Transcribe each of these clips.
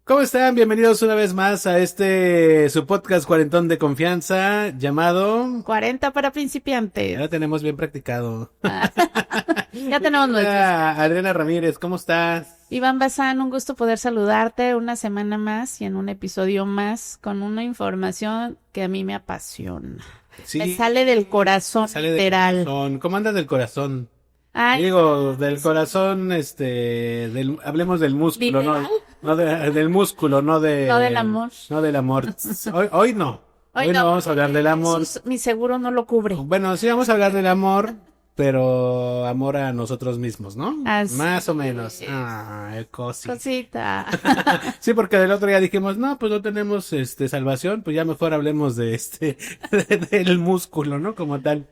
¿Cómo están? Bienvenidos una vez más a su podcast cuarentón de confianza llamado... 40 para principiantes. Ya lo tenemos bien practicado. Ya tenemos nuestros. Adriana Ramírez, ¿cómo estás? Iván Bazán, un gusto poder saludarte una semana más y en un episodio más con una información que a mí me apasiona. Sí, Me sale del corazón, sale del literal. corazón. ¿Cómo andas del corazón? Ay, Digo, del corazón, hablemos del músculo, ¿no? ¿literal? No del músculo, no No del amor. No del amor. Hoy no. Hoy no vamos a hablar del amor. Mi seguro no lo cubre. Bueno, sí vamos a hablar del amor, pero amor a nosotros mismos, ¿no? Así Más o menos. es. Cosita. Cosita. Sí, porque del otro día dijimos, no, pues no tenemos salvación, pues ya mejor hablemos del músculo, ¿no? Como tal.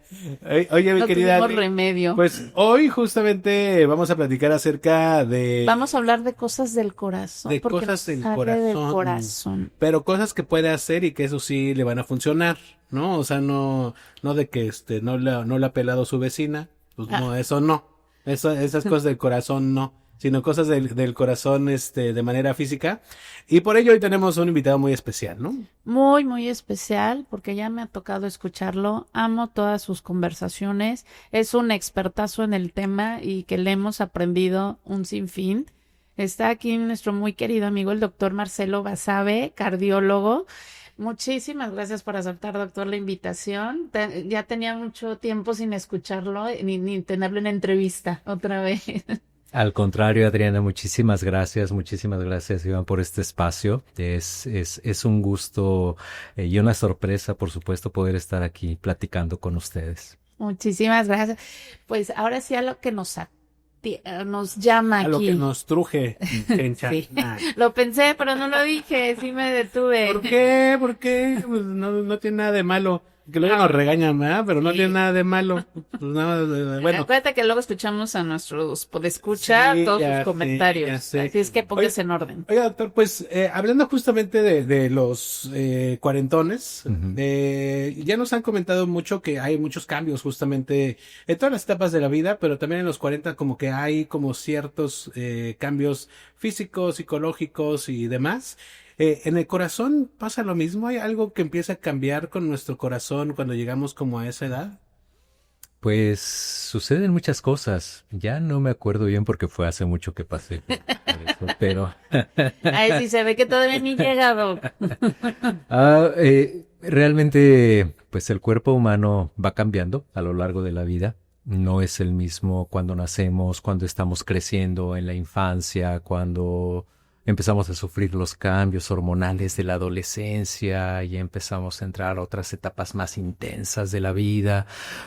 Oye, mi No querida tuvimos Adri, remedio. pues hoy justamente vamos a platicar acerca Vamos a hablar de cosas del corazón. de porque cosas del nos sale del corazón. pero cosas que puede hacer y que eso sí le van a funcionar, ¿no? O sea, no de que no le ha pelado su vecina, pues no, eso no. Esas cosas del corazón no, sino cosas del corazón de manera física. Y por ello hoy tenemos un invitado muy especial, ¿no? Muy, muy especial porque ya me ha tocado escucharlo. Amo todas sus conversaciones. Es un expertazo en el tema y que le hemos aprendido un sinfín. Está aquí nuestro muy querido amigo, el doctor Marcelo Basabe, cardiólogo. Muchísimas gracias por aceptar, doctor, la invitación. Ya tenía mucho tiempo sin escucharlo ni tenerlo en entrevista otra vez. Al contrario, Adriana, muchísimas gracias, Iván, por este espacio. Es un gusto y una sorpresa, por supuesto, poder estar aquí platicando con ustedes. Muchísimas gracias. Pues ahora sí a lo que nos llama aquí. A lo que nos truje, Chencha. Sí. Lo pensé, pero no lo dije, sí me detuve. ¿Por qué? ¿Por qué? Pues no tiene nada de malo. Que luego nos regañan, ¿verdad? Pero no Sí. tiene nada de malo. Pues nada bueno. Acuérdate que luego escuchamos a nuestros podescuchar Sí, todos ya sus sé, comentarios. ya sé. Así es que póngase en orden. Oiga, doctor, pues hablando justamente de los cuarentones, Ujú. ya nos han comentado mucho que hay muchos cambios justamente en todas las etapas de la vida, pero también en los 40 como que hay como ciertos cambios físicos, psicológicos y demás. ¿En el corazón pasa lo mismo? ¿Hay algo que empieza a cambiar con nuestro corazón cuando llegamos como a esa edad? Pues suceden muchas cosas. Ya no me acuerdo bien porque fue hace mucho que pasé por eso, pero Ahí sí se ve que todavía ni llegado. realmente, pues el cuerpo humano va cambiando a lo largo de la vida. No es el mismo cuando nacemos, cuando estamos creciendo en la infancia, cuando empezamos a sufrir los cambios hormonales de la adolescencia y empezamos a entrar a otras etapas más intensas de la vida,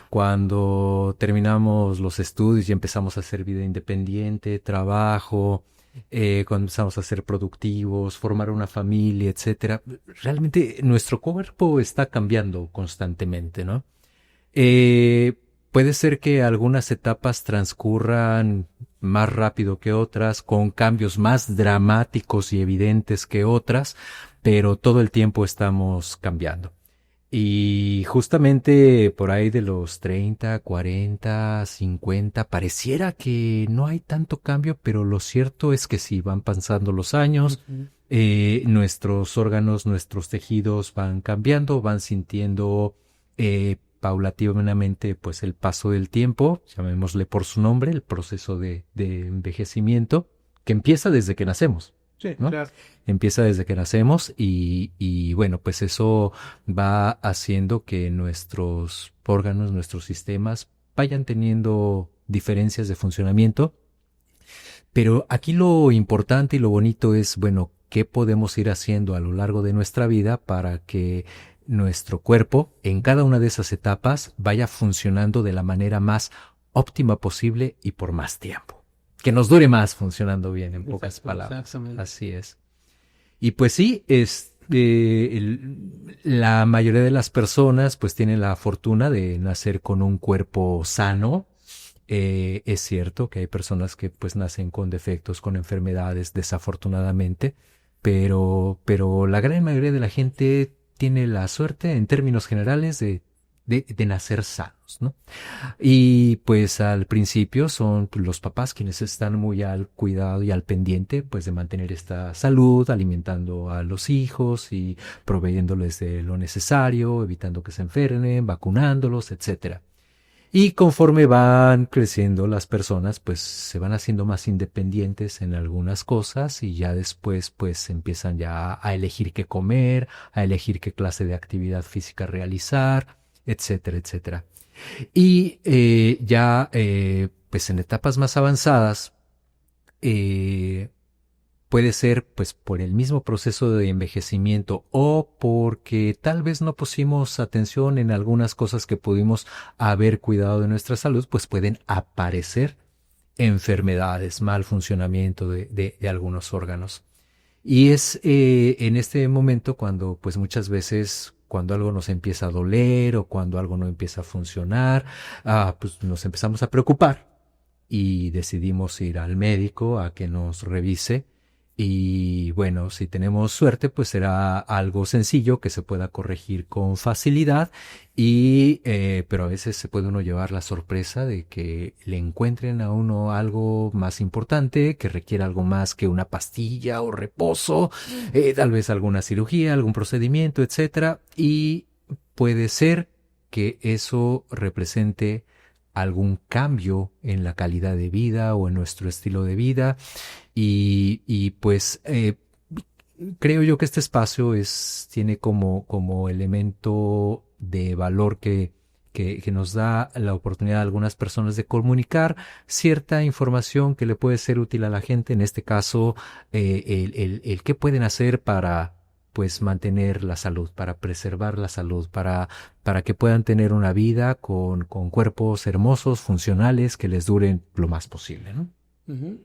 cuando terminamos los estudios y empezamos a hacer vida independiente, trabajo, cuando empezamos a ser productivos, formar una familia, etcétera. Realmente nuestro cuerpo está cambiando constantemente, ¿no? Eh, Puede ser que algunas etapas transcurran más rápido que otras, con cambios más dramáticos y evidentes que otras, pero todo el tiempo estamos cambiando. Y justamente por ahí de los 30, 40, 50, pareciera que no hay tanto cambio, pero lo cierto es que sí, van pasando los años, nuestros órganos, nuestros tejidos van cambiando, van sintiendo paulatinamente pues el paso del tiempo, llamémosle por su nombre, el proceso de envejecimiento, que empieza desde que nacemos, Sí, ¿no? claro. Empieza desde que nacemos y bueno, pues eso va haciendo que nuestros órganos, nuestros sistemas vayan teniendo diferencias de funcionamiento. Pero aquí lo importante y lo bonito es, bueno, ¿qué podemos ir haciendo a lo largo de nuestra vida para que nuestro cuerpo en cada una de esas etapas vaya funcionando de la manera más óptima posible y por más tiempo? Que nos dure más funcionando bien, en pocas Exacto, palabras. exactamente. Así es. Y pues sí, la mayoría de las personas pues tienen la fortuna de nacer con un cuerpo sano. Es cierto que hay personas que pues nacen con defectos, con enfermedades, desafortunadamente, pero la gran mayoría de la gente tiene la suerte, en términos generales, de nacer sanos. órganos, ¿no? Y pues al principio son pues, los papás quienes están muy al cuidado y al pendiente pues de mantener esta salud, alimentando a los hijos y proveyéndoles de lo necesario, evitando que se enfermen, vacunándolos, etcétera. Y conforme van creciendo las personas, pues se van haciendo más independientes en algunas cosas y ya después pues empiezan ya a elegir qué comer, a elegir qué clase de actividad física realizar, etcétera, etcétera. Y pues en etapas más avanzadas, eh, puede ser pues por el mismo proceso de envejecimiento o porque tal vez no pusimos atención en algunas cosas que pudimos haber cuidado de nuestra salud, pues pueden aparecer enfermedades, mal funcionamiento de algunos órganos. Y es en este momento cuando pues muchas veces cuando algo nos empieza a doler o cuando algo no empieza a funcionar, pues nos empezamos a preocupar y decidimos ir al médico a que nos revise. Y bueno, si tenemos suerte, pues será algo sencillo que se pueda corregir con facilidad pero a veces se puede uno llevar la sorpresa de que le encuentren a uno algo más importante, que requiera algo más que una pastilla o reposo, tal vez alguna cirugía, algún procedimiento, etcétera. Y puede ser que eso represente algún cambio en la calidad de vida o en nuestro estilo de vida pues creo yo que este espacio tiene como elemento de valor que nos da la oportunidad a algunas personas de comunicar cierta información que le puede ser útil a la gente, en este caso el qué pueden hacer para pues mantener la salud, para preservar la salud, para que puedan tener una vida con cuerpos hermosos, funcionales, que les duren lo más posible, ¿no? Ujú.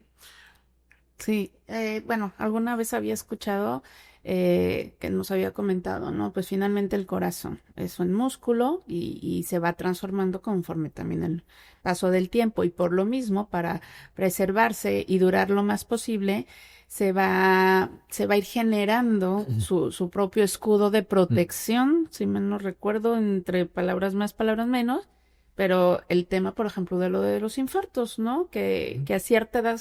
Sí, bueno, alguna vez había escuchado que nos había comentado, ¿no? Pues finalmente el corazón es un músculo y se va transformando conforme también el paso del tiempo y por lo mismo, para preservarse y durar lo más posible, se va a ir generando su propio escudo de protección, si mal no recuerdo, entre palabras más, palabras menos. Pero el tema, por ejemplo, de lo de los infartos, ¿no? Que a cierta edad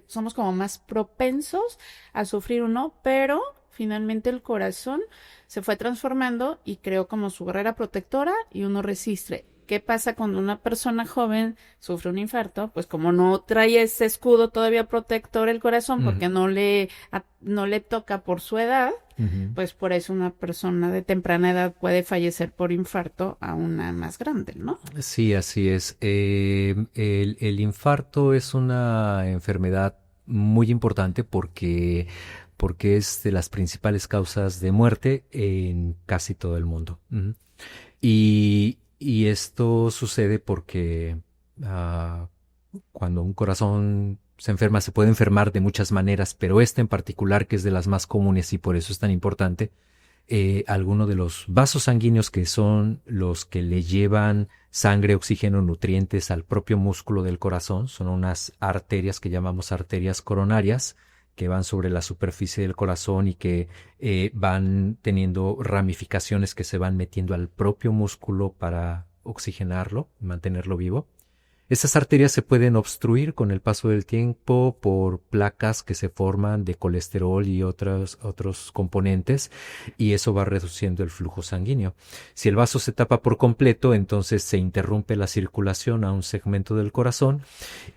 somos como más propensos a sufrir uno, pero finalmente el corazón se fue transformando y creó como su barrera protectora y uno resiste. ¿Qué pasa cuando una persona joven sufre un infarto? Pues como no trae ese escudo todavía protector el corazón, porque no le toca por su edad, pues por eso una persona de temprana edad puede fallecer por infarto a una más grande, ¿no? Sí, así es. El infarto es una enfermedad muy importante porque es de las principales causas de muerte en casi todo el mundo. Ujú. Y esto sucede porque cuando un corazón se enferma, se puede enfermar de muchas maneras, pero esta en particular, que es de las más comunes y por eso es tan importante, alguno de los vasos sanguíneos que son los que le llevan sangre, oxígeno, nutrientes al propio músculo del corazón, son unas arterias que llamamos arterias coronarias, que van sobre la superficie del corazón y que van teniendo ramificaciones que se van metiendo al propio músculo para oxigenarlo, mantenerlo vivo. Estas arterias se pueden obstruir con el paso del tiempo por placas que se forman de colesterol y otros componentes, y eso va reduciendo el flujo sanguíneo. Si el vaso se tapa por completo, entonces se interrumpe la circulación a un segmento del corazón,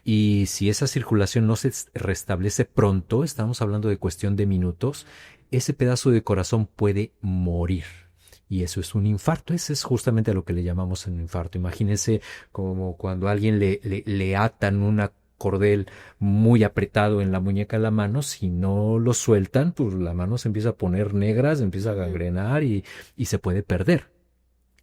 y si esa circulación no se restablece pronto, estamos hablando de cuestión de minutos, ese pedazo de corazón puede morir. Y eso es un infarto. Ese es justamente a lo que le llamamos un infarto. Imagínense como cuando a alguien le atan una cordel muy apretado en la muñeca de la mano. Si no lo sueltan, pues la mano se empieza a poner negra, se empieza a gangrenar y se puede perder.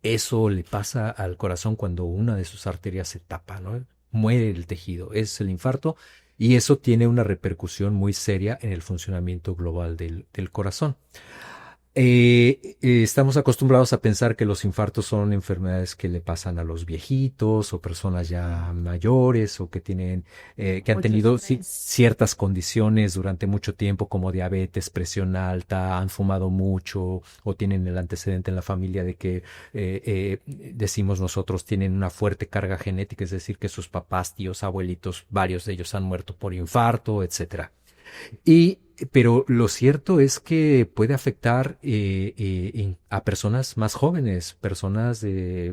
Eso le pasa al corazón cuando una de sus arterias se tapa, ¿no? Muere el tejido. Es el infarto. Y eso tiene una repercusión muy seria en el funcionamiento global del corazón. Estamos acostumbrados a pensar que los infartos son enfermedades que le pasan a los viejitos o personas ya mayores o que tienen, que han Mucho tenido estrés. ciertas condiciones durante mucho tiempo como diabetes, presión alta, han fumado mucho o tienen el antecedente en la familia de que decimos nosotros tienen una fuerte carga genética, es decir, que sus papás, tíos, abuelitos, varios de ellos han muerto por infarto, etcétera. Y, pero lo cierto es que puede afectar a personas más jóvenes,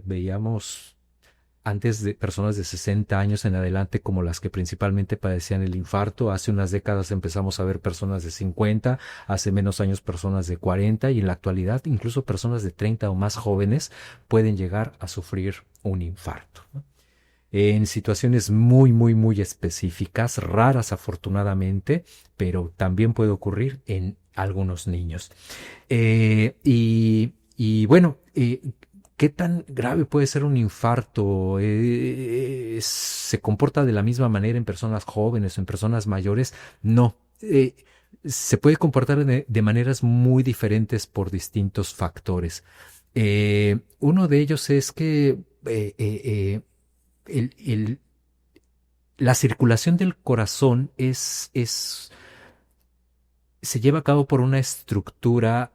veíamos antes de personas de 60 años en adelante como las que principalmente padecían el infarto. Hace unas décadas empezamos a ver personas de 50, hace menos años personas de 40 y en la actualidad incluso personas de 30 o más jóvenes pueden llegar a sufrir un infarto, ¿no? En situaciones muy, muy, muy específicas, raras afortunadamente, pero también puede ocurrir en algunos niños. Y bueno, ¿qué tan grave puede ser un infarto? ¿Se comporta de la misma manera en personas jóvenes o en personas mayores? No. Se puede comportar de maneras muy diferentes por distintos factores. Uno de ellos es que el, el- la circulación del corazón se lleva a cabo por una estructura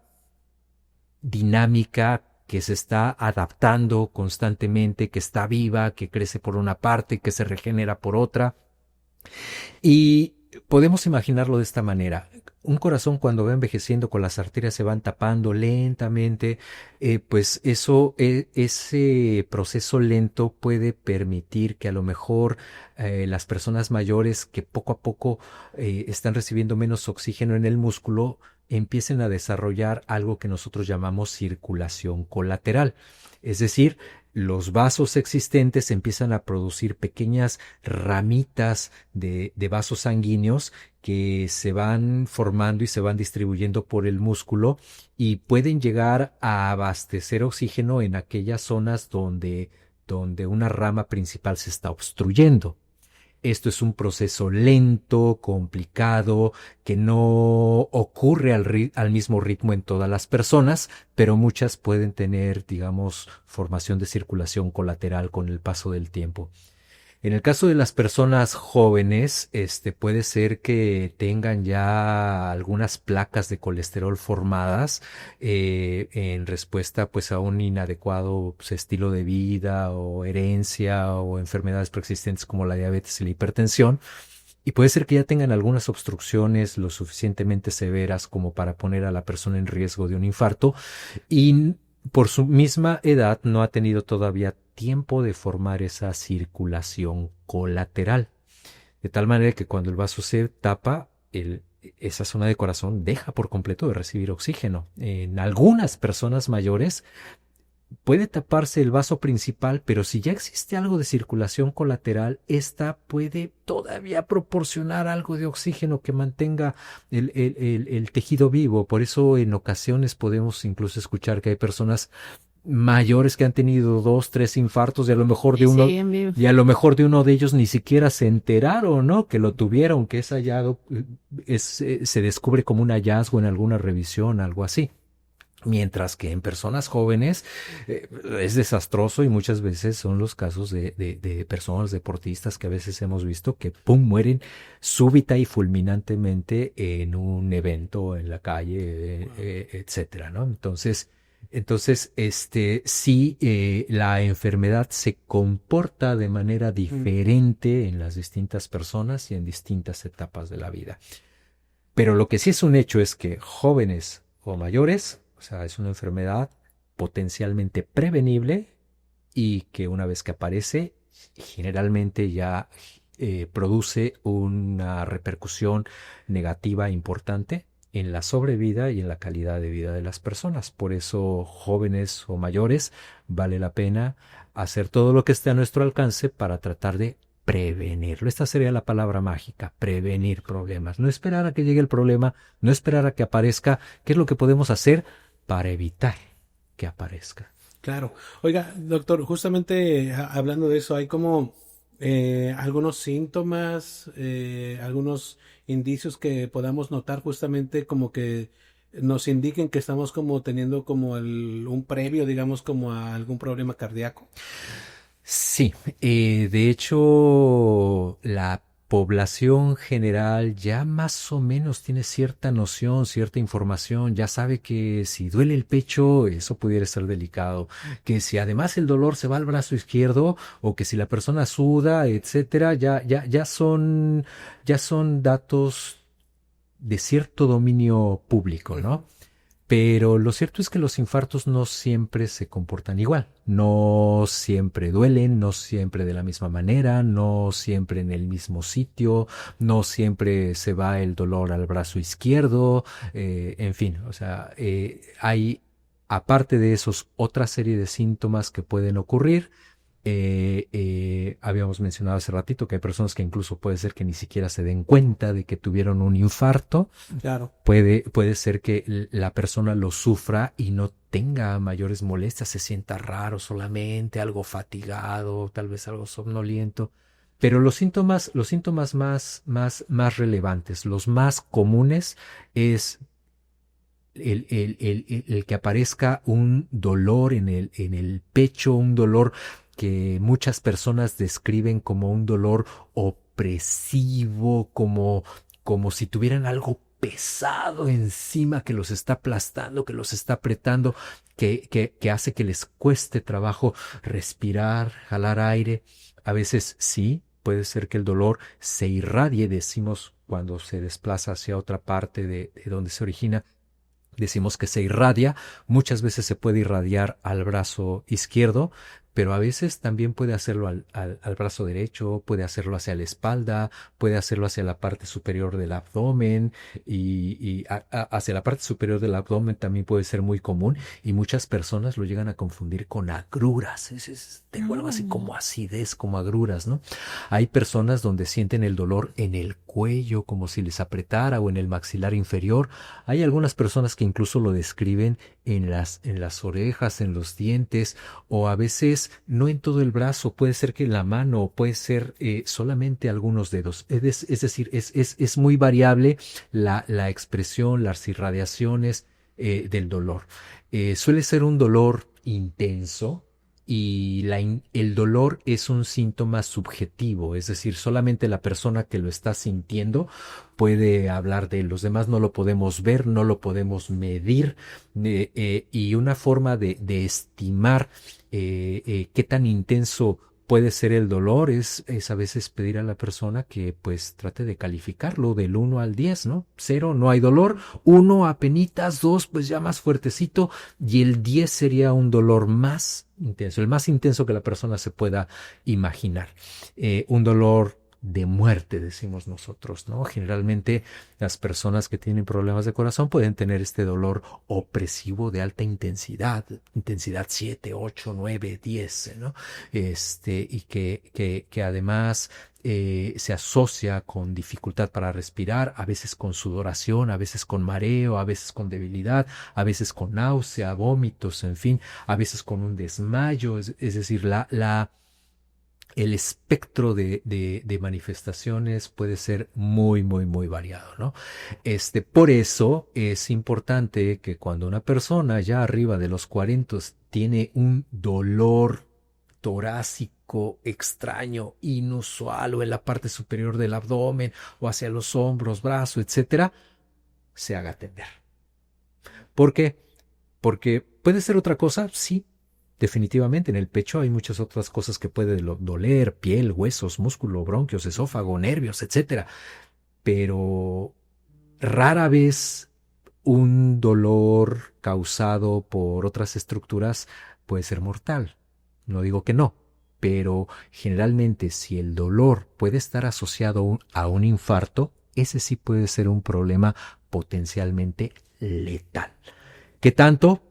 dinámica que se está adaptando constantemente, que está viva, que crece por una parte, que se regenera por otra. Y podemos imaginarlo de esta manera. Un corazón cuando va envejeciendo con las arterias se van tapando lentamente, pues ese proceso lento puede permitir que a lo mejor las personas mayores que poco a poco están recibiendo menos oxígeno en el músculo empiecen a desarrollar algo que nosotros llamamos circulación colateral. Es decir, los vasos existentes empiezan a producir pequeñas ramitas de vasos sanguíneos que se van formando y se van distribuyendo por el músculo y pueden llegar a abastecer oxígeno en aquellas zonas donde una rama principal se está obstruyendo. Esto es un proceso lento, complicado, que no ocurre al mismo ritmo en todas las personas, pero muchas pueden tener, digamos, formación de circulación colateral con el paso del tiempo. En el caso de las personas jóvenes, puede ser que tengan ya algunas placas de colesterol formadas en respuesta pues a un inadecuado pues, estilo de vida o herencia o enfermedades preexistentes como la diabetes y la hipertensión. Y puede ser que ya tengan algunas obstrucciones lo suficientemente severas como para poner a la persona en riesgo de un infarto y por su misma edad no ha tenido todavía tiempo de formar esa circulación colateral. De tal manera que cuando el vaso se tapa, esa zona de corazón deja por completo de recibir oxígeno. En algunas personas mayores puede taparse el vaso principal, pero si ya existe algo de circulación colateral, esta puede todavía proporcionar algo de oxígeno que mantenga el tejido vivo. Por eso en ocasiones podemos incluso escuchar que hay personas mayores que han tenido 2, 3 infartos y a lo mejor de Y uno siguen vivos. y a lo mejor de uno de ellos ni siquiera se enteraron, ¿no? Que lo tuvieron, que es hallado, se descubre como un hallazgo en alguna revisión, algo así. Mientras que en personas jóvenes es desastroso y muchas veces son los casos de personas deportistas que a veces hemos visto que pum, mueren súbita y fulminantemente en un evento en la calle, etcétera, ¿no? Entonces, sí, la enfermedad se comporta de manera diferente en las distintas personas y en distintas etapas de la vida. Pero lo que sí es un hecho es que jóvenes o mayores, o sea, es una enfermedad potencialmente prevenible y que una vez que aparece, generalmente ya produce una repercusión negativa importante en la sobrevida y en la calidad de vida de las personas. Por eso, jóvenes o mayores, vale la pena hacer todo lo que esté a nuestro alcance para tratar de prevenirlo. Esta sería la palabra mágica, prevenir problemas. No esperar a que llegue el problema, no esperar a que aparezca. ¿Qué es lo que podemos hacer para evitar que aparezca? Claro. Oiga, doctor, justamente hablando de eso, hay como algunos síntomas, algunos indicios que podamos notar justamente como que nos indiquen que estamos como teniendo como un previo, digamos, como a algún problema cardíaco? Sí, de hecho, la población general ya más o menos tiene cierta noción, cierta información, ya sabe que si duele el pecho, eso pudiera ser delicado, que si además el dolor se va al brazo izquierdo o que si la persona suda, etcétera, ya son datos de cierto dominio público, ¿no? Pero lo cierto es que los infartos no siempre se comportan igual, no siempre duelen, no siempre de la misma manera, no siempre en el mismo sitio, no siempre se va el dolor al brazo izquierdo, en fin, o sea, hay aparte de esos otra serie de síntomas que pueden ocurrir. Habíamos mencionado hace ratito que hay personas que incluso puede ser que ni siquiera se den cuenta de que tuvieron un infarto. Claro. Puede ser que la persona lo sufra y no tenga mayores molestias, se sienta raro solamente, algo fatigado, tal vez algo somnoliento. Pero los síntomas más relevantes, los más comunes, es el que aparezca un dolor en el pecho, un dolor que muchas personas describen como un dolor opresivo, como si tuvieran algo pesado encima que los está aplastando, que los está apretando, que hace que les cueste trabajo respirar, jalar aire. A veces sí, puede ser que el dolor se irradie, decimos cuando se desplaza hacia otra parte de donde se origina. Decimos que se irradia, muchas veces se puede irradiar al brazo izquierdo, pero a veces también puede hacerlo al brazo derecho, puede hacerlo hacia la espalda, puede hacerlo hacia la parte superior del abdomen hacia la parte superior del abdomen también puede ser muy común y muchas personas lo llegan a confundir con agruras. Tengo algo así como acidez, como agruras, ¿no? Hay personas donde sienten el dolor en el cuello, como si les apretara, o en el maxilar inferior. Hay algunas personas que incluso lo describen en las orejas, en los dientes, o a veces no en todo el brazo, puede ser que en la mano, puede ser solamente algunos dedos. Es decir, es muy variable la expresión, las irradiaciones del dolor. Suele ser un dolor intenso. Y el dolor es un síntoma subjetivo, es decir, solamente la persona que lo está sintiendo puede hablar de él. Los demás no lo podemos ver, no lo podemos medir, y una forma de estimar qué tan intenso puede ser el dolor es a veces pedir a la persona que pues trate de calificarlo del 1 al 10, ¿no? 0, no hay dolor, 1 apenitas, 2 pues ya más fuertecito y el 10 sería un dolor más intenso, el más intenso que la persona se pueda imaginar. Un dolor de muerte, decimos nosotros, ¿no? Generalmente las personas que tienen problemas de corazón pueden tener este dolor opresivo de alta intensidad 7, 8, 9, 10, ¿no? Y que además se asocia con dificultad para respirar, a veces con sudoración, a veces con mareo, a veces con debilidad, a veces con náusea, vómitos, en fin, a veces con un desmayo, es decir, el espectro de manifestaciones puede ser muy, muy, muy variado, ¿no? Por eso es importante que cuando una persona ya arriba de los 40 tiene un dolor torácico extraño, inusual, o en la parte superior del abdomen, o hacia los hombros, brazo, etcétera, se haga atender. ¿Por qué? Porque puede ser otra cosa, sí. Definitivamente, en el pecho hay muchas otras cosas que puede doler, piel, huesos, músculo, bronquios, esófago, nervios, etcétera. Pero rara vez un dolor causado por otras estructuras puede ser mortal. No digo que no, pero generalmente si el dolor puede estar asociado a un infarto, ese sí puede ser un problema potencialmente letal. ¿Qué tanto?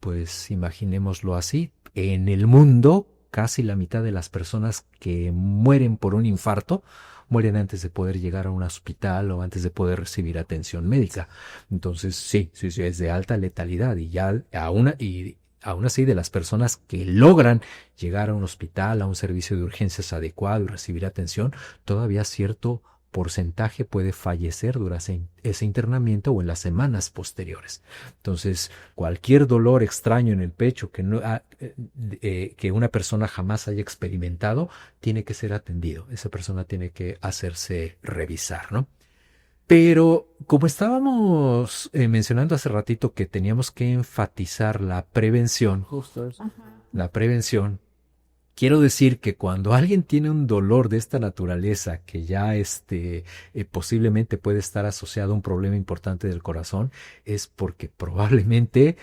Pues imaginémoslo así, en el mundo casi la mitad de las personas que mueren por un infarto mueren antes de poder llegar a un hospital o antes de poder recibir atención médica. Entonces sí, es de alta letalidad y aún así de las personas que logran llegar a un hospital, a un servicio de urgencias adecuado y recibir atención, todavía cierto porcentaje puede fallecer durante ese internamiento o en las semanas posteriores. Entonces, cualquier dolor extraño en el pecho que una persona jamás haya experimentado, tiene que ser atendido. Esa persona tiene que hacerse revisar, ¿no? Pero como estábamos mencionando hace ratito que teníamos que enfatizar la prevención, Justo eso. la prevención, quiero decir que cuando alguien tiene un dolor de esta naturaleza que ya posiblemente puede estar asociado a un problema importante del corazón, es porque probablemente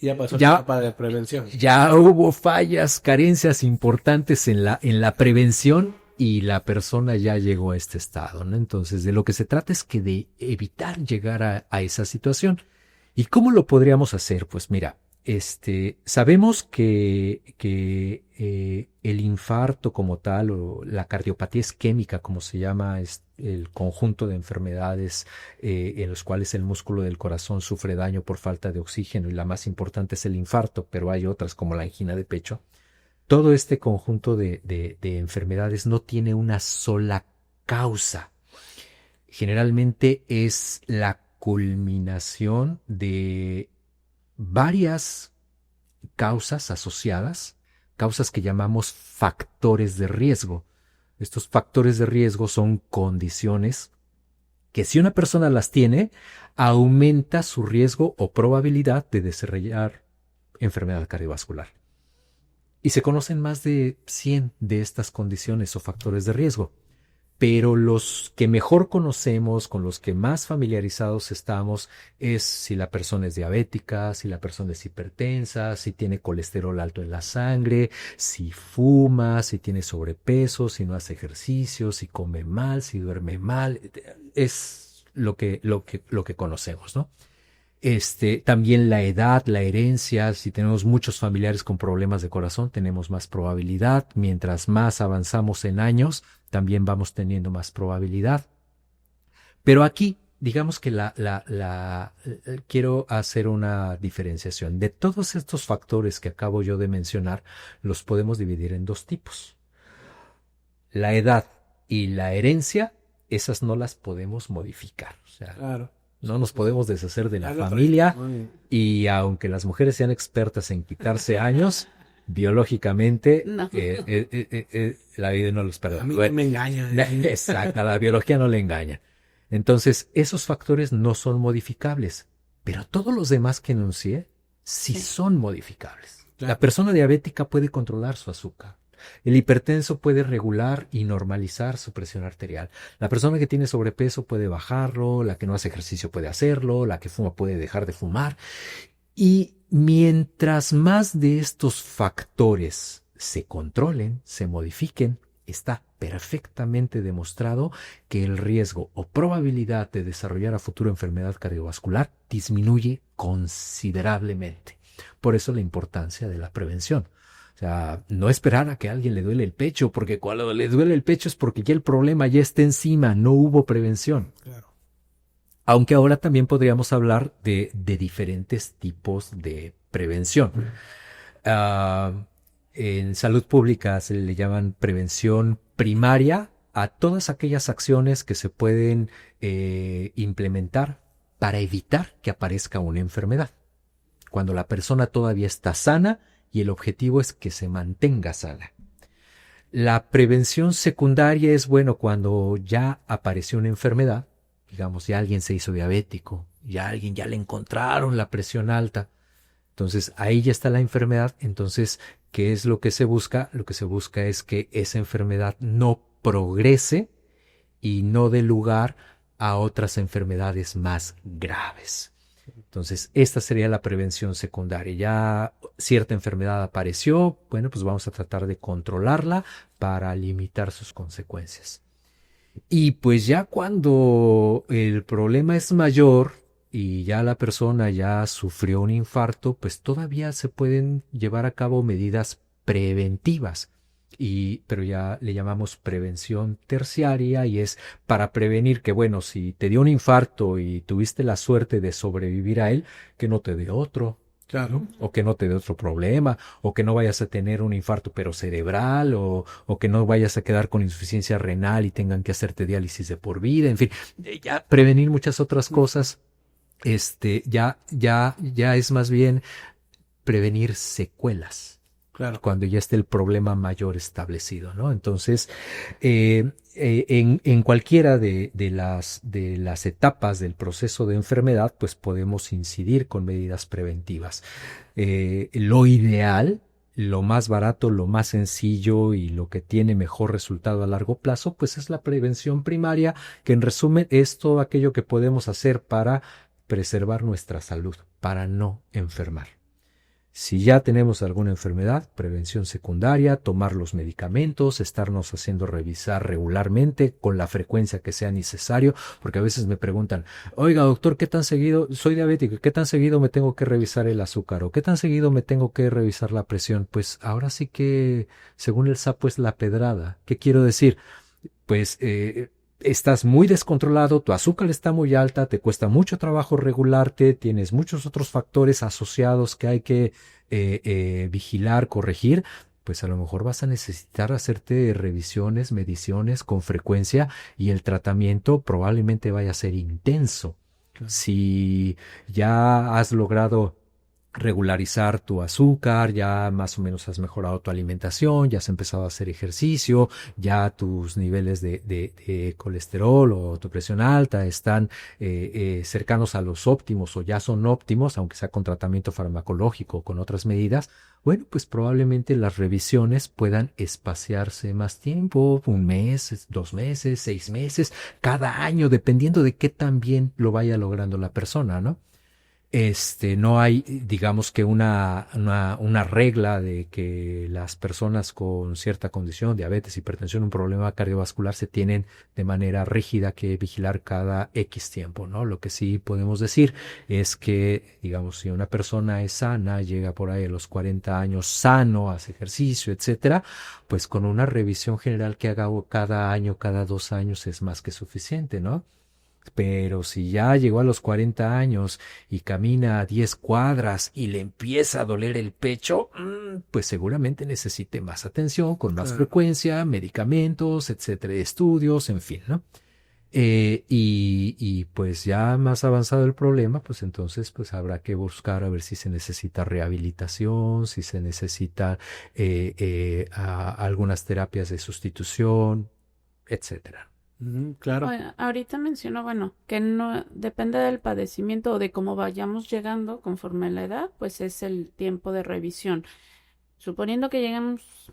Ya pasó Ya- la etapa de prevención. ya hubo fallas, carencias importantes en la prevención y la persona ya llegó a este estado, ¿no? Entonces, de lo que se trata es que de evitar llegar a esa situación. ¿Y cómo lo podríamos hacer? Pues mira, sabemos que el infarto como tal o la cardiopatía isquémica, como se llama, es el conjunto de enfermedades en los cuales el músculo del corazón sufre daño por falta de oxígeno y la más importante es el infarto, pero hay otras como la angina de pecho. Todo este conjunto de enfermedades no tiene una sola causa. Generalmente es la culminación de varias causas asociadas, causas que llamamos factores de riesgo. Estos factores de riesgo son condiciones que si una persona las tiene, aumenta su riesgo o probabilidad de desarrollar enfermedad cardiovascular. Y se conocen más de 100 de estas condiciones o factores de riesgo. Pero los que mejor conocemos, con los que más familiarizados estamos, es si la persona es diabética, si la persona es hipertensa, si tiene colesterol alto en la sangre, si fuma, si tiene sobrepeso, si no hace ejercicio, si come mal, si duerme mal. Es lo que conocemos, ¿no? También la edad, la herencia, si tenemos muchos familiares con problemas de corazón, tenemos más probabilidad. Mientras más avanzamos en años, también vamos teniendo más probabilidad. Pero aquí, digamos que quiero hacer una diferenciación. De todos estos factores que acabo yo de mencionar, los podemos dividir en dos tipos. La edad y la herencia, esas no las podemos modificar. O sea, Claro. no nos podemos deshacer de la Ya lo familia traemos. Muy bien. y aunque las mujeres sean expertas en quitarse años, biológicamente No. la vida no los A perdona. mí Bueno, me engaña. exacto, a la biología no le engaña. Entonces, esos factores no son modificables, pero todos los demás que enuncié sí Sí. son modificables. Claro. La persona diabética puede controlar su azúcar. El hipertenso puede regular y normalizar su presión arterial. La persona que tiene sobrepeso puede bajarlo, la que no hace ejercicio puede hacerlo, la que fuma puede dejar de fumar. Y mientras más de estos factores se controlen, se modifiquen, está perfectamente demostrado que el riesgo o probabilidad de desarrollar a futuro enfermedad cardiovascular disminuye considerablemente. Por eso la importancia de la prevención. O sea, no esperar a que a alguien le duele el pecho, porque cuando le duele el pecho es porque ya el problema ya está encima, no hubo prevención. Claro. Aunque ahora también podríamos hablar de diferentes tipos de prevención. En salud pública se le llaman prevención primaria a todas aquellas acciones que se pueden implementar para evitar que aparezca una enfermedad. Cuando la persona todavía está sana y el objetivo es que se mantenga sana. La prevención secundaria es, bueno, cuando ya apareció una enfermedad, digamos, ya alguien se hizo diabético, ya alguien ya le encontraron la presión alta, entonces ahí ya está la enfermedad. Entonces, ¿qué es lo que se busca? Lo que se busca es que esa enfermedad no progrese y no dé lugar a otras enfermedades más graves. Entonces, esta sería la prevención secundaria. Ya cierta enfermedad apareció, bueno, pues vamos a tratar de controlarla para limitar sus consecuencias. Y pues ya cuando el problema es mayor y ya la persona ya sufrió un infarto, pues todavía se pueden llevar a cabo medidas preventivas. Pero ya le llamamos prevención terciaria y es para prevenir que, bueno, si te dio un infarto y tuviste la suerte de sobrevivir a él, que no te dé otro. Claro. O que no te dé otro problema, o que no vayas a tener un infarto pero cerebral, o que no vayas a quedar con insuficiencia renal y tengan que hacerte diálisis de por vida, en fin, ya prevenir muchas otras cosas, ya es más bien prevenir secuelas. Claro. Cuando ya esté el problema mayor establecido, ¿no? Entonces, en cualquiera de las etapas del proceso de enfermedad, pues podemos incidir con medidas preventivas. Lo ideal, lo más barato, lo más sencillo y lo que tiene mejor resultado a largo plazo, pues es la prevención primaria, que en resumen es todo aquello que podemos hacer para preservar nuestra salud, para no enfermar. Si ya tenemos alguna enfermedad, prevención secundaria, tomar los medicamentos, estarnos haciendo revisar regularmente con la frecuencia que sea necesario, porque a veces me preguntan, oiga doctor, ¿qué tan seguido, soy diabético, qué tan seguido me tengo que revisar el azúcar o qué tan seguido me tengo que revisar la presión? Pues ahora sí que, según el sapo, es la pedrada. ¿Qué quiero decir? Pues estás muy descontrolado, tu azúcar está muy alta, te cuesta mucho trabajo regularte, tienes muchos otros factores asociados que hay que vigilar, corregir, pues a lo mejor vas a necesitar hacerte revisiones, mediciones con frecuencia y el tratamiento probablemente vaya a ser intenso. Claro. Si ya has logrado regularizar tu azúcar, ya más o menos has mejorado tu alimentación, ya has empezado a hacer ejercicio, ya tus niveles de colesterol o tu presión alta están cercanos a los óptimos o ya son óptimos, aunque sea con tratamiento farmacológico o con otras medidas, bueno, pues probablemente las revisiones puedan espaciarse más tiempo, 1 mes, 2 meses, 6 meses, cada año, dependiendo de qué tan bien lo vaya logrando la persona, ¿no? No hay, digamos que una regla de que las personas con cierta condición, diabetes, hipertensión, un problema cardiovascular, se tienen de manera rígida que vigilar cada X tiempo, ¿no? Lo que sí podemos decir es que, digamos, si una persona es sana, llega por ahí a los 40 años sano, hace ejercicio, etcétera, pues con una revisión general que haga cada año, cada 2 años es más que suficiente, ¿no? Pero si ya llegó a los 40 años y camina 10 cuadras y le empieza a doler el pecho, pues seguramente necesite más atención, con más frecuencia, medicamentos, etcétera, estudios, en fin, ¿no? Y pues ya más avanzado el problema, pues entonces pues habrá que buscar a ver si se necesita rehabilitación, si se necesita algunas terapias de sustitución, etcétera. Claro. Ahorita menciono, bueno, que no depende del padecimiento o de cómo vayamos llegando conforme a la edad, pues es el tiempo de revisión. Suponiendo que llegamos,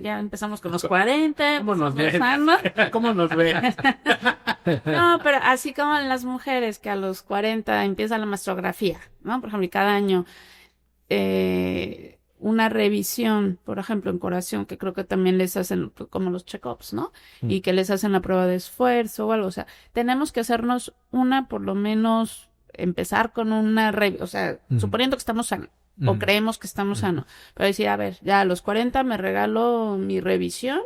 ya empezamos con los 40. ¿Cómo nos ve? ¿No? ¿Cómo nos ve? No, pero así como en las mujeres que a los 40 empieza la mastografía, ¿no? Por ejemplo, y cada año una revisión, por ejemplo, en corazón, que creo que también les hacen como los check-ups, ¿no? Y que les hacen la prueba de esfuerzo o algo. O sea, tenemos que hacernos por lo menos, empezar con una revisión, o sea, suponiendo que estamos sanos, o creemos que estamos sanos, pero decir, a ver, ya a los 40 me regalo mi revisión,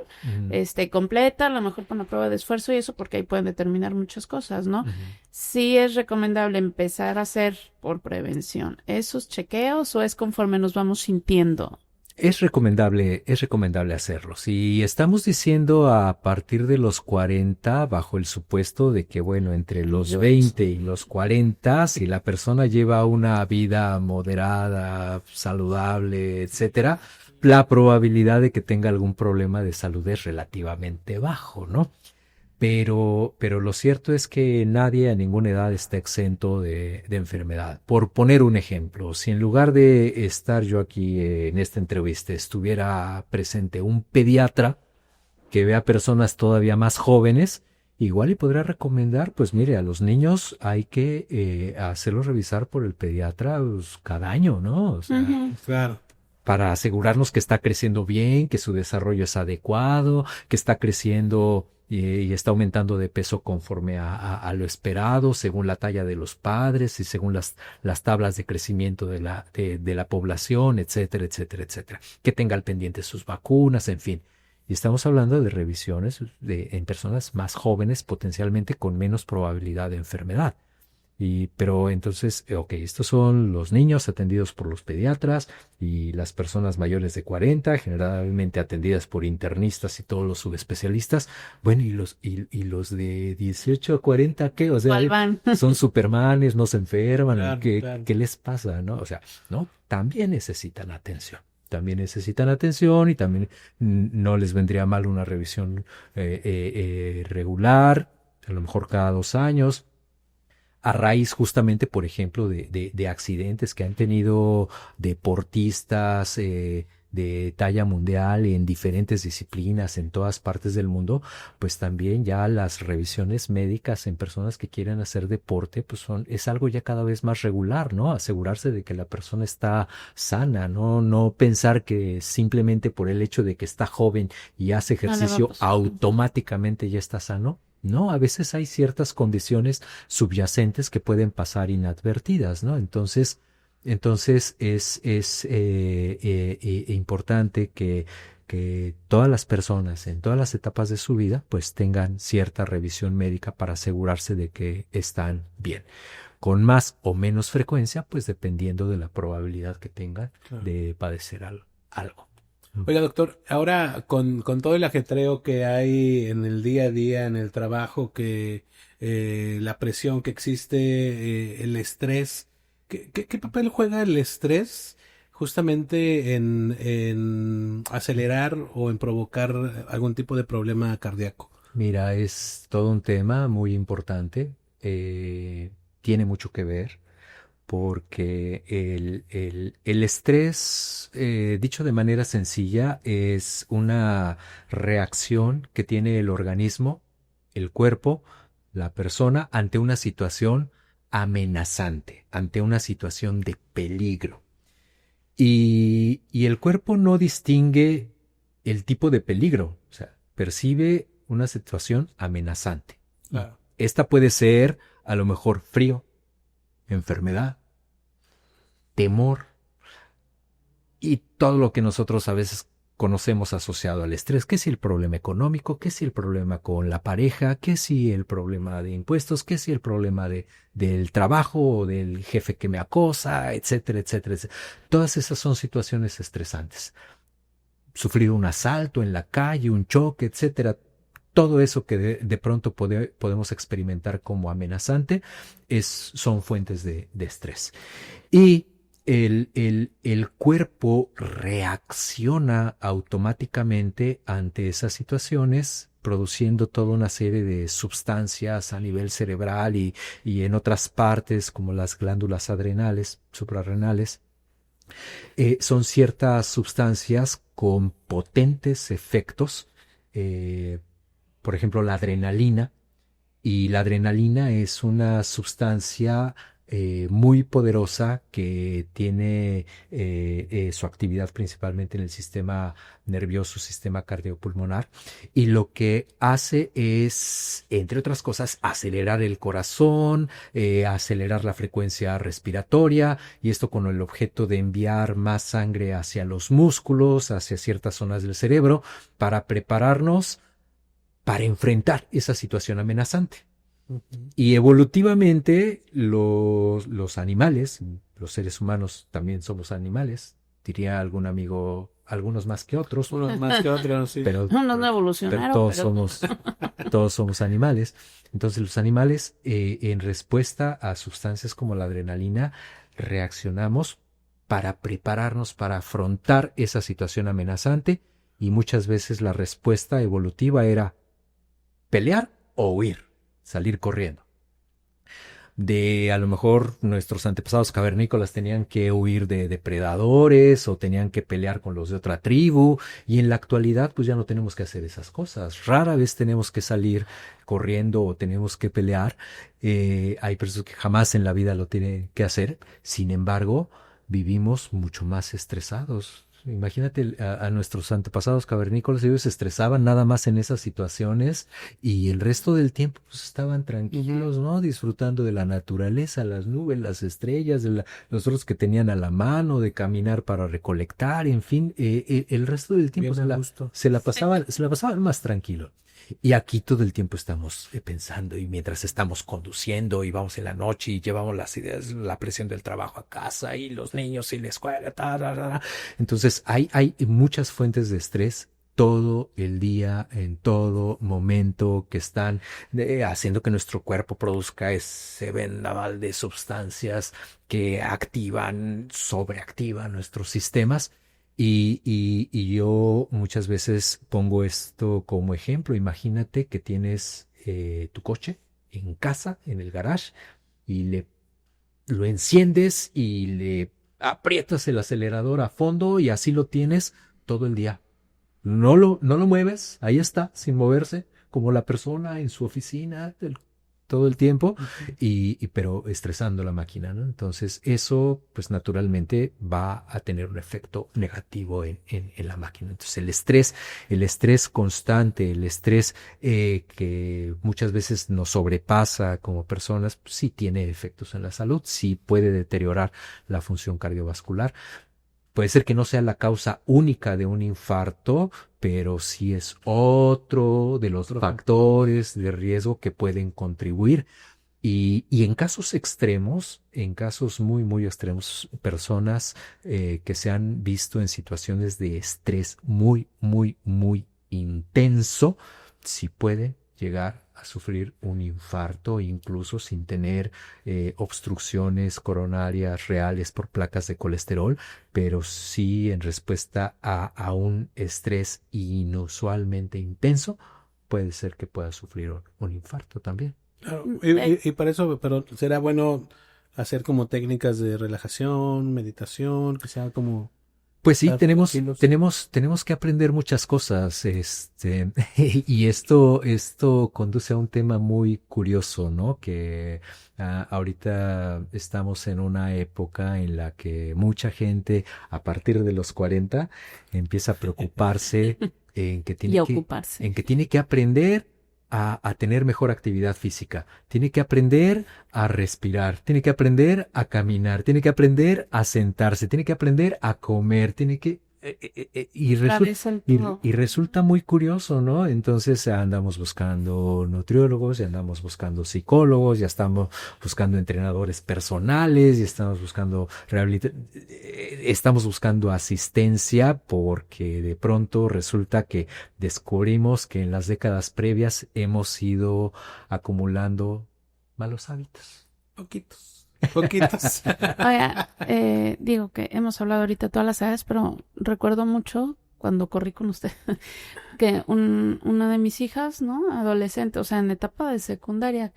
completa, a lo mejor con la prueba de esfuerzo y eso, porque ahí pueden determinar muchas cosas, ¿no? Sí es recomendable empezar a hacer por prevención esos chequeos, o es conforme nos vamos sintiendo. Es recomendable hacerlo. Si estamos diciendo a partir de los 40, bajo el supuesto de que, bueno, entre los 20 y los 40, si la persona lleva una vida moderada, saludable, etcétera, la probabilidad de que tenga algún problema de salud es relativamente bajo, ¿no? Pero lo cierto es que nadie a ninguna edad está exento de enfermedad. Por poner un ejemplo, si en lugar de estar yo aquí en esta entrevista estuviera presente un pediatra que vea personas todavía más jóvenes, igual y podría recomendar, pues mire, a los niños hay que hacerlos revisar por el pediatra pues, cada año, ¿no? O sea, Claro. para asegurarnos que está creciendo bien, que su desarrollo es adecuado, que está creciendo y está aumentando de peso conforme a lo esperado, según la talla de los padres y según las tablas de crecimiento de la población, etcétera, etcétera, etcétera. Que tenga al pendiente sus vacunas, en fin. Y estamos hablando de revisiones en personas más jóvenes, potencialmente con menos probabilidad de enfermedad. Pero entonces, ok, estos son los niños atendidos por los pediatras y las personas mayores de 40, generalmente atendidas por internistas y todos los subespecialistas. Bueno, y los de 18 a 40, ¿qué? O sea, ¿Cuál van? son supermanes, no se enferman, Claro, ¿qué, claro. qué les pasa, no? O sea, no, también necesitan atención. También necesitan atención y también no les vendría mal una revisión regular, a lo mejor cada 2 años, a raíz justamente, por ejemplo, de accidentes que han tenido deportistas de talla mundial en diferentes disciplinas en todas partes del mundo, pues también ya las revisiones médicas en personas que quieren hacer deporte, pues es algo ya cada vez más regular, ¿no? Asegurarse de que la persona está sana, ¿no? No pensar que simplemente por el hecho de que está joven y hace No le va a ejercicio pasar. automáticamente ya está sano. No, a veces hay ciertas condiciones subyacentes que pueden pasar inadvertidas, ¿no? Entonces es importante que todas las personas en todas las etapas de su vida pues tengan cierta revisión médica para asegurarse de que están bien. Con más o menos frecuencia, pues dependiendo de la probabilidad que tengan Claro. de padecer algo. Oiga, doctor, ahora con todo el ajetreo que hay en el día a día, en el trabajo, que la presión que existe, el estrés, ¿qué papel juega el estrés justamente en acelerar o en provocar algún tipo de problema cardíaco? Mira, es todo un tema muy importante. Tiene mucho que ver porque el estrés, dicho de manera sencilla, es una reacción que tiene el organismo, el cuerpo, la persona ante una situación amenazante, ante una situación de peligro. Y el cuerpo no distingue el tipo de peligro, o sea, percibe una situación amenazante. Claro. Esta puede ser a lo mejor frío, enfermedad, temor y todo lo que nosotros a veces conocemos asociado al estrés. ¿Qué si el problema económico? ¿Qué si el problema con la pareja? ¿Qué si el problema de impuestos? ¿Qué si el problema del trabajo o del jefe que me acosa? Etcétera, etcétera, etcétera. Todas esas son situaciones estresantes. Sufrir un asalto en la calle, un choque, etcétera. Todo eso que de pronto podemos experimentar como amenazante son fuentes de estrés. Y el cuerpo reacciona automáticamente ante esas situaciones, produciendo toda una serie de sustancias a nivel cerebral y en otras partes, como las glándulas adrenales, suprarrenales. Son ciertas sustancias con potentes efectos. Por ejemplo, la adrenalina. Y la adrenalina es una sustancia muy poderosa que tiene su actividad principalmente en el sistema nervioso, sistema cardiopulmonar, y lo que hace es, entre otras cosas, acelerar el corazón, acelerar la frecuencia respiratoria, y esto con el objeto de enviar más sangre hacia los músculos, hacia ciertas zonas del cerebro, para prepararnos para enfrentar esa situación amenazante. Uh-huh. Y evolutivamente los animales, los seres humanos también somos animales, diría algún amigo, algunos más que otros, Unos más que otros, sí. pero No evolucionaron, todos somos animales. Entonces los animales, en respuesta a sustancias como la adrenalina, reaccionamos para prepararnos para afrontar esa situación amenazante, y muchas veces la respuesta evolutiva era pelear o huir, salir corriendo. A lo mejor nuestros antepasados cavernícolas tenían que huir de depredadores o tenían que pelear con los de otra tribu, y en la actualidad pues ya no tenemos que hacer esas cosas. Rara vez tenemos que salir corriendo o tenemos que pelear. Hay personas que jamás en la vida lo tienen que hacer. Sin embargo, vivimos mucho más estresados. Imagínate a nuestros antepasados cavernícolas, ellos se estresaban nada más en esas situaciones y el resto del tiempo pues estaban tranquilos, ¿no? Disfrutando de la naturaleza, las nubes, las estrellas, los otros que tenían a la mano, de caminar para recolectar, en fin, el resto del tiempo se la pasaban más tranquilo. Y aquí todo el tiempo estamos pensando y mientras estamos conduciendo y vamos en la noche y llevamos las ideas, la presión del trabajo a casa y los niños y la escuela, entonces hay muchas fuentes de estrés todo el día, en todo momento, que están haciendo que nuestro cuerpo produzca ese vendaval de sustancias que activan, sobreactivan nuestros sistemas. Y yo muchas veces pongo esto como ejemplo. Imagínate que tienes tu coche en casa, en el garage, y lo enciendes y le aprietas el acelerador a fondo y así lo tienes todo el día. No lo mueves, ahí está, sin moverse, como la persona en su oficina todo el tiempo, pero estresando la máquina, ¿no? Entonces, eso, pues naturalmente va a tener un efecto negativo en la máquina. Entonces, el estrés constante, el estrés que muchas veces nos sobrepasa como personas, pues, sí tiene efectos en la salud, sí puede deteriorar la función cardiovascular. Puede ser que no sea la causa única de un infarto, pero sí es otro de los factores de riesgo que pueden contribuir. Y en casos extremos, en casos muy, muy extremos, personas que se han visto en situaciones de estrés muy, muy, muy intenso, sí pueden llegar a sufrir un infarto, incluso sin tener obstrucciones coronarias reales por placas de colesterol, pero sí en respuesta a un estrés inusualmente intenso, puede ser que pueda sufrir un infarto también. Claro, y para eso, pero será bueno hacer como técnicas de relajación, meditación, que sea como Pues sí, estar tranquilos. tenemos que aprender muchas cosas, y esto conduce a un tema muy curioso, ¿no? Que ahorita estamos en una época en la que mucha gente a partir de los 40 empieza a preocuparse Y a ocuparse. en que tiene que aprender a tener mejor actividad física, tiene que aprender a respirar, tiene que aprender a caminar, tiene que aprender a sentarse, tiene que aprender a comer, tiene que... Otra vez el todo. y resulta muy curioso, ¿no? Entonces andamos buscando nutriólogos, ya andamos buscando psicólogos, ya estamos buscando entrenadores personales, ya estamos buscando estamos buscando asistencia porque de pronto resulta que descubrimos que en las décadas previas hemos ido acumulando malos hábitos. Poquitos. Oiga, digo que hemos hablado ahorita de todas las edades, pero recuerdo mucho cuando corrí con usted que una de mis hijas, ¿no? Adolescente, o sea, en etapa de secundaria,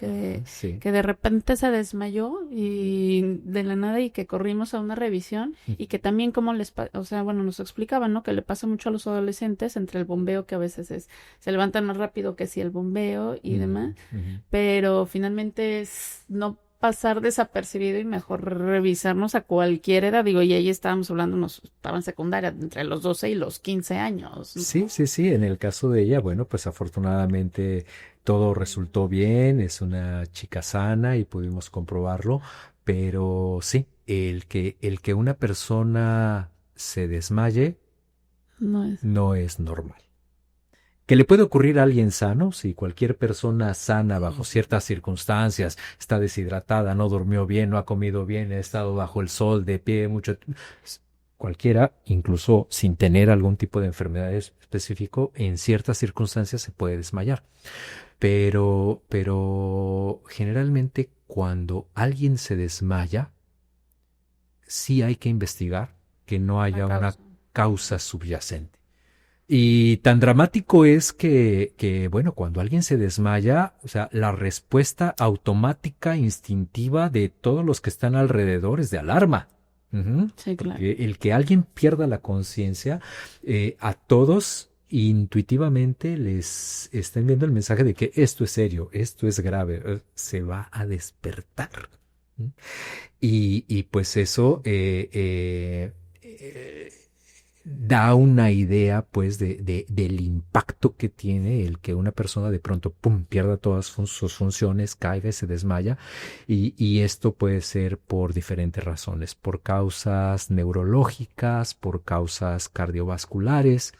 Sí. que de repente se desmayó y de la nada y que corrimos a una revisión y que también como o sea, bueno, nos explicaban, ¿no? Que le pasa mucho a los adolescentes entre el bombeo que a veces se levantan más rápido que si el bombeo y demás, pero finalmente es no pasar desapercibido y mejor revisarnos a cualquier edad. Digo, y ahí estábamos hablando, estaban secundaria, entre los 12 y los 15 años, ¿no? Sí. En el caso de ella, bueno, pues afortunadamente todo resultó bien, es una chica sana y pudimos comprobarlo, pero sí, el que una persona se desmaye No es. no es normal. ¿Que le puede ocurrir a alguien sano? Si cualquier persona sana bajo ciertas circunstancias está deshidratada, no durmió bien, no ha comido bien, ha estado bajo el sol de pie mucho tiempo. Cualquiera, incluso sin tener algún tipo de enfermedad específico, en ciertas circunstancias se puede desmayar. Pero generalmente cuando alguien se desmaya, sí hay que investigar que no haya una causa subyacente. Y tan dramático es bueno, cuando alguien se desmaya, o sea, la respuesta automática, instintiva de todos los que están alrededor es de alarma. Sí, claro. Porque el que alguien pierda la conciencia, a todos intuitivamente les están viendo el mensaje de que esto es serio, esto es grave, se va a despertar. Y pues eso da una idea pues del impacto que tiene el que una persona de pronto pum, pierda todas sus funciones, caiga y se desmaya, y esto puede ser por diferentes razones, por causas neurológicas, por causas cardiovasculares,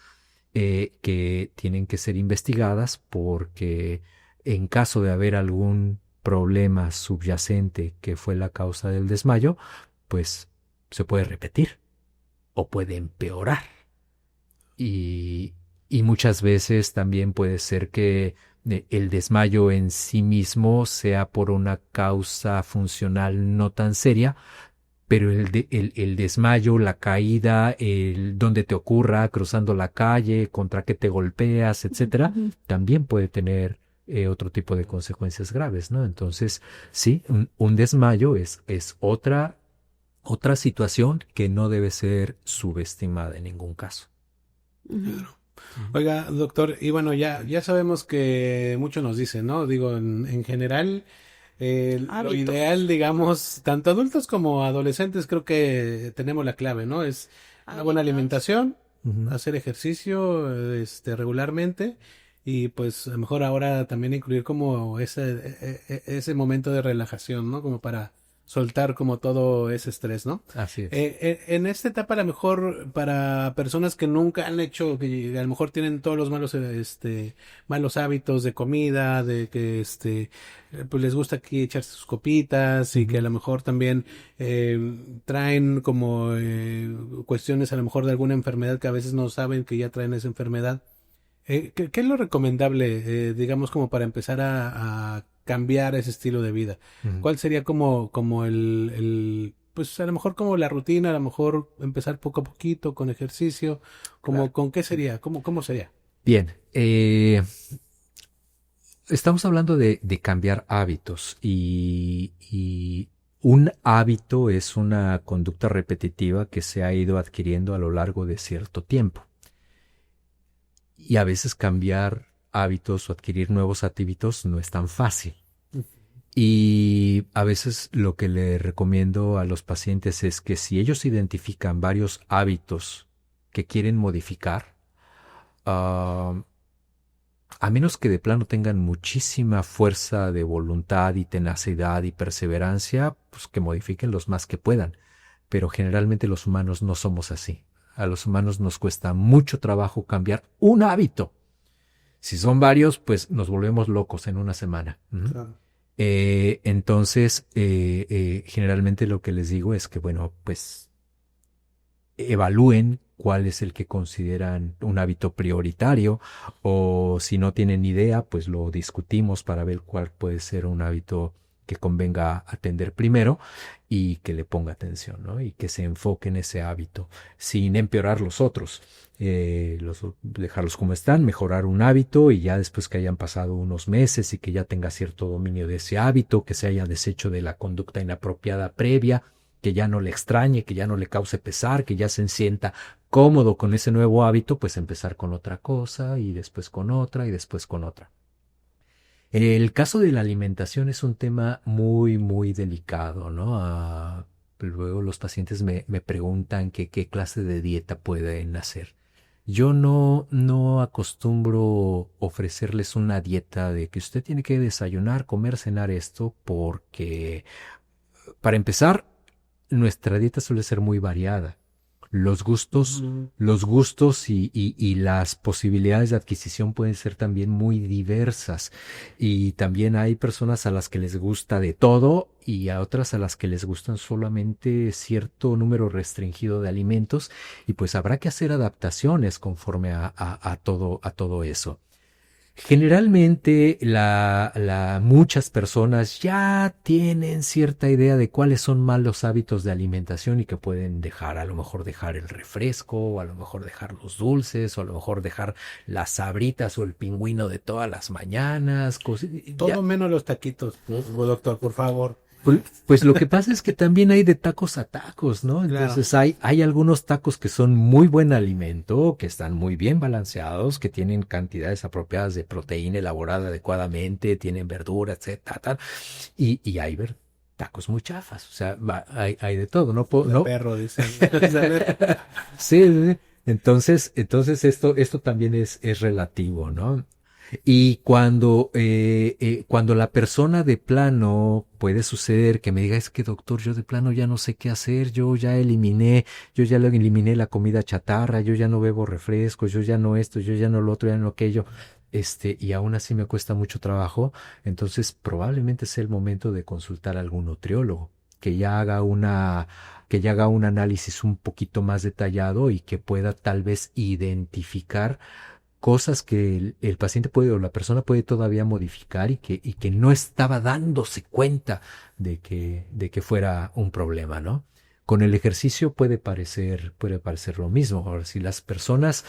que tienen que ser investigadas porque en caso de haber algún problema subyacente que fue la causa del desmayo, pues se puede repetir o puede empeorar. Y, y muchas veces también puede ser que el desmayo en sí mismo sea por una causa funcional no tan seria, pero el desmayo, la caída, el donde te ocurra, cruzando la calle, contra qué te golpeas, etcétera, también puede tener otro tipo de consecuencias graves, ¿no? Entonces, sí, un desmayo es otra situación que no debe ser subestimada en ningún caso. Claro. Oiga, doctor, y bueno, ya sabemos que mucho nos dicen, ¿no? Digo, en general, lo ideal, digamos, tanto adultos como adolescentes, creo que tenemos la clave, ¿no? Es una buena alimentación, hacer ejercicio, regularmente, y pues a lo mejor ahora también incluir como ese momento de relajación, ¿no? Como para soltar como todo ese estrés, ¿no? Así es. En esta etapa, a lo mejor para personas que nunca han hecho, que a lo mejor tienen todos los malos hábitos de comida, de que pues les gusta aquí echarse sus copitas y que a lo mejor también traen como cuestiones a lo mejor de alguna enfermedad que a veces no saben que ya traen esa enfermedad. ¿Qué es lo recomendable, digamos, como para empezar a cambiar ese estilo de vida? ¿Cuál sería como pues a lo mejor como la rutina, a lo mejor empezar poco a poquito con ejercicio, Claro. ¿con qué sería? ¿Cómo sería? Bien, estamos hablando de cambiar hábitos y un hábito es una conducta repetitiva que se ha ido adquiriendo a lo largo de cierto tiempo. Y a veces cambiar hábitos o adquirir nuevos hábitos no es tan fácil. Y a veces lo que le recomiendo a los pacientes es que si ellos identifican varios hábitos que quieren modificar, a menos que de plano tengan muchísima fuerza de voluntad y tenacidad y perseverancia, pues que modifiquen los más que puedan. Pero generalmente los humanos no somos así. A los humanos nos cuesta mucho trabajo cambiar un hábito. Si son varios, pues nos volvemos locos en una semana. Claro. Entonces, generalmente lo que les digo es que, bueno, pues evalúen cuál es el que consideran un hábito prioritario, o si no tienen idea, pues lo discutimos para ver cuál puede ser un hábito que convenga atender primero y que le ponga atención, ¿no? Y que se enfoque en ese hábito sin empeorar los otros. Dejarlos como están, mejorar un hábito y ya después que hayan pasado unos meses y que ya tenga cierto dominio de ese hábito, que se haya deshecho de la conducta inapropiada previa, que ya no le extrañe, que ya no le cause pesar, que ya se sienta cómodo con ese nuevo hábito, pues empezar con otra cosa y después con otra y después con otra. El caso de la alimentación es un tema muy, muy delicado, ¿no? Luego los pacientes me preguntan qué clase de dieta pueden hacer. Yo no acostumbro ofrecerles una dieta de que usted tiene que desayunar, comer, cenar esto, porque para empezar, nuestra dieta suele ser muy variada. Los gustos y las posibilidades de adquisición pueden ser también muy diversas. Y también hay personas a las que les gusta de todo y a otras a las que les gustan solamente cierto número restringido de alimentos. Y pues habrá que hacer adaptaciones conforme a todo eso. Generalmente muchas personas ya tienen cierta idea de cuáles son malos hábitos de alimentación y que pueden dejar, a lo mejor dejar el refresco, o a lo mejor dejar los dulces, o a lo mejor dejar las sabritas o el pingüino de todas las mañanas. Todo menos los taquitos, doctor, por favor. Pues lo que pasa es que también hay de tacos a tacos, ¿no? Entonces hay algunos tacos que son muy buen alimento, que están muy bien balanceados, que tienen cantidades apropiadas de proteína elaborada adecuadamente, tienen verdura, etcétera, tal. Y hay tacos muy chafas, o sea, hay de todo, ¿no? De perro, dicen. Sí. Entonces esto también es relativo, ¿no? Y cuando la persona de plano puede suceder que me diga, es que doctor, yo de plano ya no sé qué hacer, yo ya eliminé la comida chatarra, yo ya no bebo refrescos, yo ya no esto, yo ya no lo otro, ya no aquello, y aún así me cuesta mucho trabajo, entonces probablemente sea el momento de consultar a algún nutriólogo que ya haga un análisis un poquito más detallado y que pueda tal vez identificar cosas que el paciente puede o la persona puede todavía modificar y que no estaba dándose cuenta de que fuera un problema, ¿no? Con el ejercicio puede parecer lo mismo. Ahora, si las personas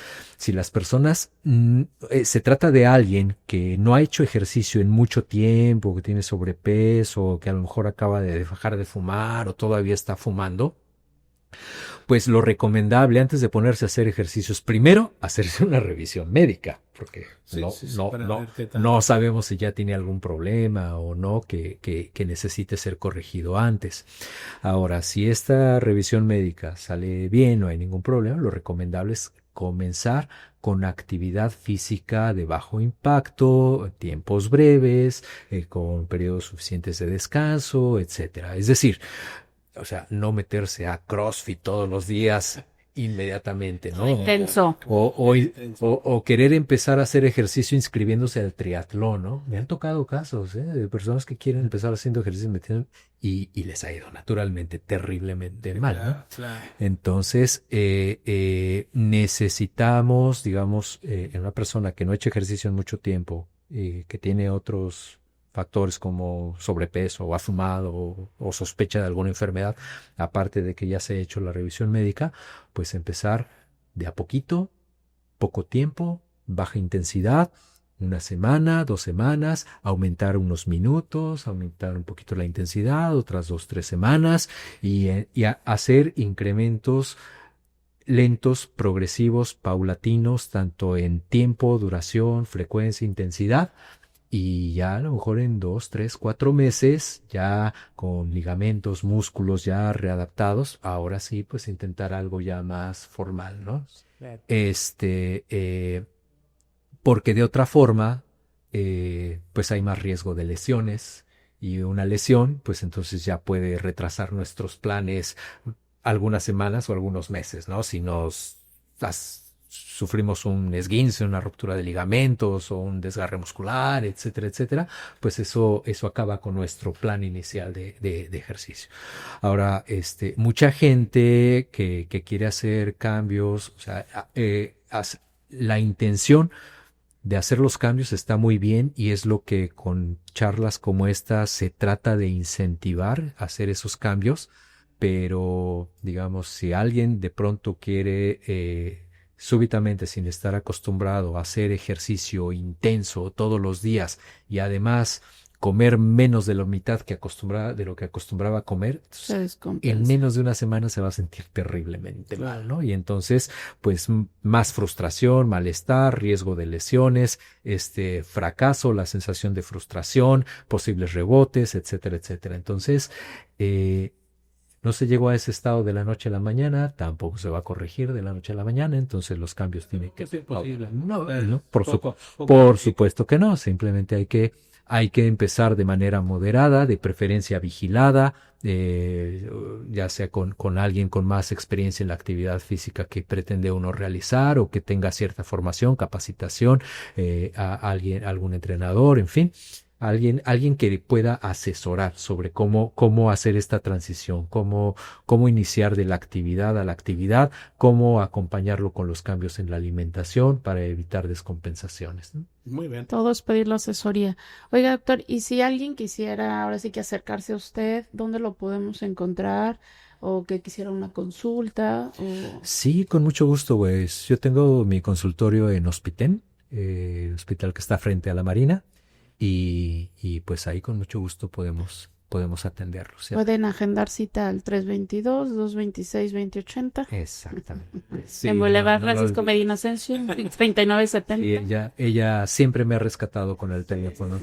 se trata de alguien que no ha hecho ejercicio en mucho tiempo, que tiene sobrepeso, que a lo mejor acaba de dejar de fumar o todavía está fumando, pues lo recomendable antes de ponerse a hacer ejercicios, primero hacerse una revisión médica, porque no sabemos si ya tiene algún problema o no que necesite ser corregido antes. Ahora, si esta revisión médica sale bien, no hay ningún problema, lo recomendable es comenzar con actividad física de bajo impacto, tiempos breves, con periodos suficientes de descanso, etcétera. Es decir, o sea, no meterse a CrossFit todos los días inmediatamente, ¿no? Intenso. O querer empezar a hacer ejercicio inscribiéndose al triatlón, ¿no? Me han tocado casos, de personas que quieren empezar haciendo ejercicio y les ha ido naturalmente terriblemente mal, ¿no? Claro. Entonces, necesitamos, digamos, en una persona que no ha hecho ejercicio en mucho tiempo, que tiene otros factores como sobrepeso o ha fumado o sospecha de alguna enfermedad, aparte de que ya se ha hecho la revisión médica, pues empezar de a poquito, poco tiempo, baja intensidad, una semana, 2 semanas, aumentar unos minutos, aumentar un poquito la intensidad, otras 2, 3 semanas y hacer incrementos lentos, progresivos, paulatinos, tanto en tiempo, duración, frecuencia, intensidad. Y ya a lo mejor en 2, 3, 4 meses, ya con ligamentos, músculos ya readaptados, ahora sí, pues intentar algo ya más formal, ¿no? Claro. Porque de otra forma, pues hay más riesgo de lesiones y una lesión, pues entonces ya puede retrasar nuestros planes algunas semanas o algunos meses, ¿no? Si sufrimos un esguince, una ruptura de ligamentos o un desgarre muscular, etcétera, etcétera, pues eso acaba con nuestro plan inicial de ejercicio. Ahora, mucha gente que quiere hacer cambios, o sea, la intención de hacer los cambios está muy bien y es lo que con charlas como esta se trata de incentivar a hacer esos cambios, pero digamos, si alguien de pronto quiere súbitamente, sin estar acostumbrado a hacer ejercicio intenso todos los días y además comer menos de la mitad de lo que acostumbraba a comer, en menos de una semana se va a sentir terriblemente mal, ¿no? Y entonces, pues más frustración, malestar, riesgo de lesiones, fracaso, la sensación de frustración, posibles rebotes, etcétera, etcétera. Entonces, no se llegó a ese estado de la noche a la mañana, tampoco se va a corregir de la noche a la mañana, entonces los cambios tienen que ser posible. Por supuesto que no, simplemente hay que empezar de manera moderada, de preferencia vigilada, ya sea con alguien con más experiencia en la actividad física que pretende uno realizar o que tenga cierta formación, capacitación, algún entrenador, en fin. Alguien que pueda asesorar sobre cómo hacer esta transición, cómo iniciar de la actividad a la actividad, cómo acompañarlo con los cambios en la alimentación para evitar descompensaciones, ¿no? Muy bien. Todo es pedir la asesoría. Oiga, doctor, y si alguien quisiera ahora sí que acercarse a usted, ¿dónde lo podemos encontrar? ¿O que quisiera una consulta? Sí, con mucho gusto, pues. Yo tengo mi consultorio en Hospitén, hospital que está frente a la Marina. Y pues ahí con mucho gusto podemos atenderlo, ¿cierto? Pueden agendar cita al 322-226-2080. Exactamente. Sí, en Boulevard Francisco Medina Asensio, 3970. Y ella siempre me ha rescatado con el teléfono.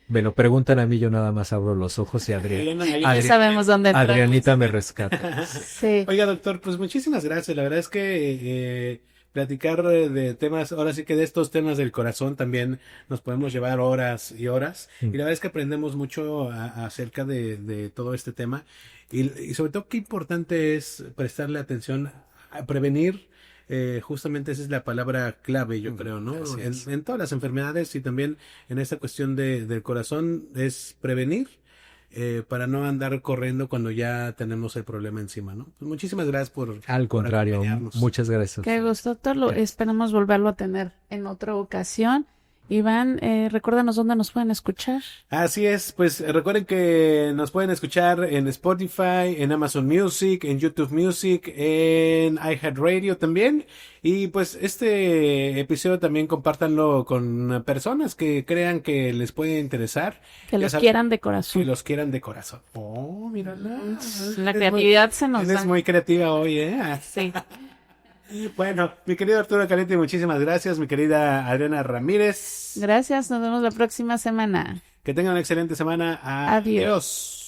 Me lo preguntan a mí, yo nada más abro los ojos y Ya sabemos dónde entrar. Adrianita me rescata. Sí. Oiga, doctor, pues muchísimas gracias. La verdad es que platicar de temas, ahora sí que de estos temas del corazón también nos podemos llevar horas y horas. Y la verdad es que aprendemos mucho acerca de todo este tema. Y sobre todo qué importante es prestarle atención a prevenir. Justamente esa es la palabra clave, yo creo, ¿no? En todas las enfermedades y también en esta cuestión del corazón es prevenir para no andar corriendo cuando ya tenemos el problema encima, ¿no? Pues muchísimas gracias Al por contrario, acompañarnos. muchas gracias. Qué gusto, doctor. Esperamos volverlo a tener en otra ocasión. Iván, recuérdanos dónde nos pueden escuchar. Así es, pues recuerden que nos pueden escuchar en Spotify, en Amazon Music, en YouTube Music, en iHeartRadio también. Y pues este episodio también compártanlo con personas que crean que les puede interesar. Que Ya los saben, quieran de que corazón. los quieran de corazón. Oh, mírala. La creatividad se nos Eres da. muy creativa hoy, ¿eh? Sí. Bueno, mi querido Arturo Caliente, muchísimas gracias. Mi querida Adriana Ramírez. Gracias, nos vemos la próxima semana. Que tengan una excelente semana. Adiós. Adiós.